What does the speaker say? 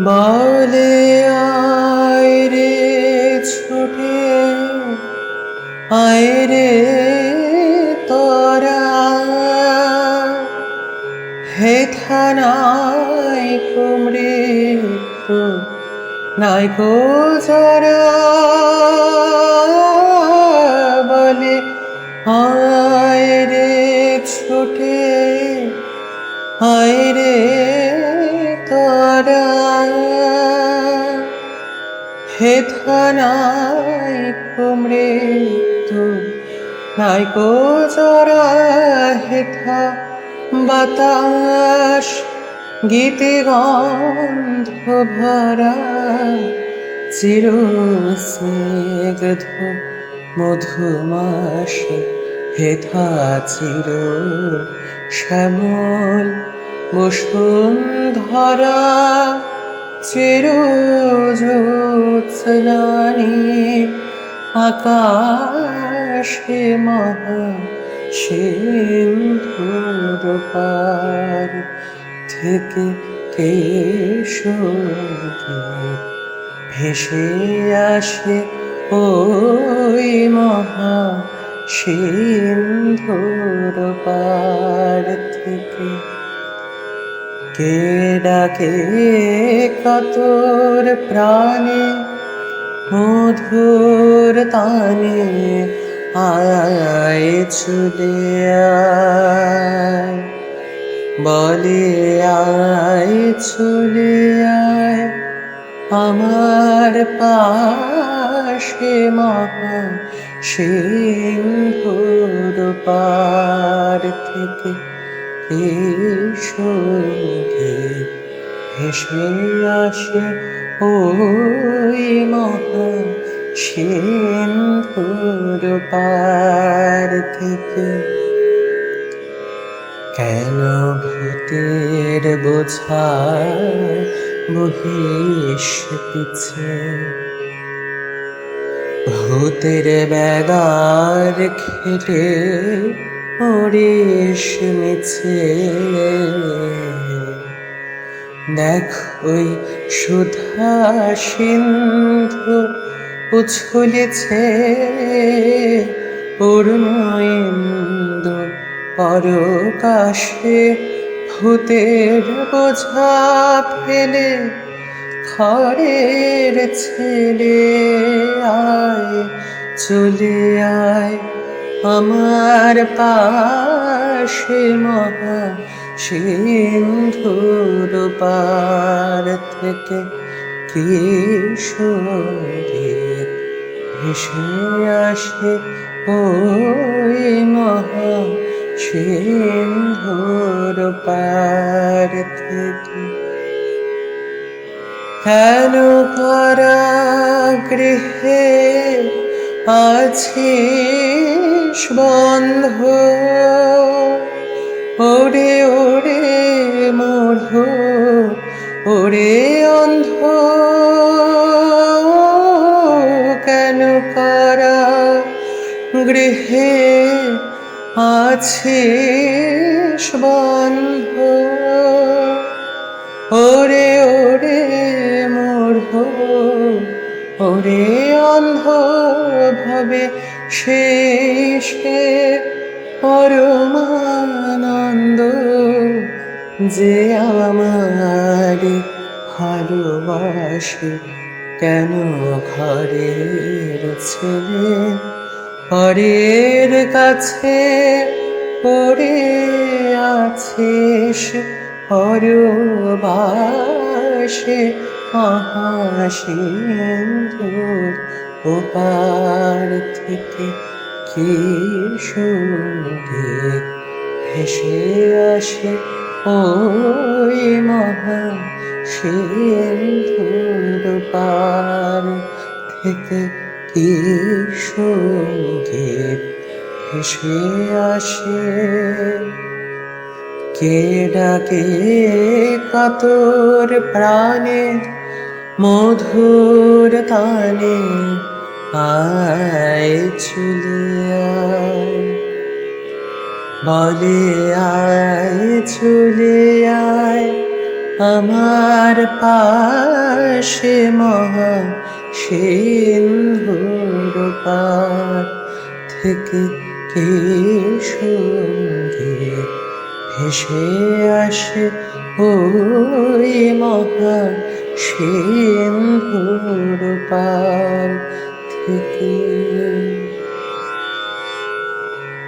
বলে আয় রে ছুটে আয় রে তোরা হেথা নাই মৃত্যু নাই কো জরা বলে আয় রে ছুটে আয় রে তোরা হেথা নাই মৃত্যু নাই কো জরা হেথা বাতাস গীতে গন্ধ ভরা চির স্নিগ্ধ মধুমাস হেথা চির শ্যামল বসুন্ধরা চির জ্যোৎস্নানি আকাশে মহা সিন্ধুর পার থেকে কেশরগীত ভেসে আসে ওই মহা সিন্ধুর পার থেকে। কে ডাকে কাতর প্রাণে মধুর তানে আয় চলে আয় বলে আয় চলে আয় আমার পাশে মহা সিন্ধুর পার থেকে কেশরগীত ভেসে আসে ওই মহা সিন্ধুর পার থেকে। কেন ভূতের বোঝা বহিস পিছে ভূতের ব্যাগার খেটে মরিস মিছে দেখ ওই সুধা সিন্ধু উছলেছে পূর্ণ ইন্দু পরকাশে ভূতের বোঝা ফেলে খড়ের ছেলে আয় চলে আয় আমার পাশে মহা সিন্ধুর পার থেকে কেশরগীত ভেসে আসে ওই মহা সিন্ধুর পার থেকে। কেন কারাগৃহে আছিস বন্ধ ওরে ওরে মূঢ় ওরে অন্ধ কেন কারাগৃহে আছিস বন্ধ ওরে ওরে মূঢ় ওরে অন্ধ ভাবে শেষে পরমানন্দ যে আমার ভালোবাসে কেন ঘরের ছেলে পরের কাছে পড়ে আছিস পরবাসে মহাসিন্ধুর ওপার থেকে কেশরগীত ভেসে আসে ওই মহা সিন্ধুর পার থেকে কেশরগীত ভেসে আসে। কে ডাকে কাতর প্রাণে মধুর তানে আয় চলে আয় বলে আয় চলে আয় আমার পাশে মহা সিন্ধুর পার থেকে কে সঙ্গীত ভেসে আসে ওই মহা সিন্ধুর পার থেকে।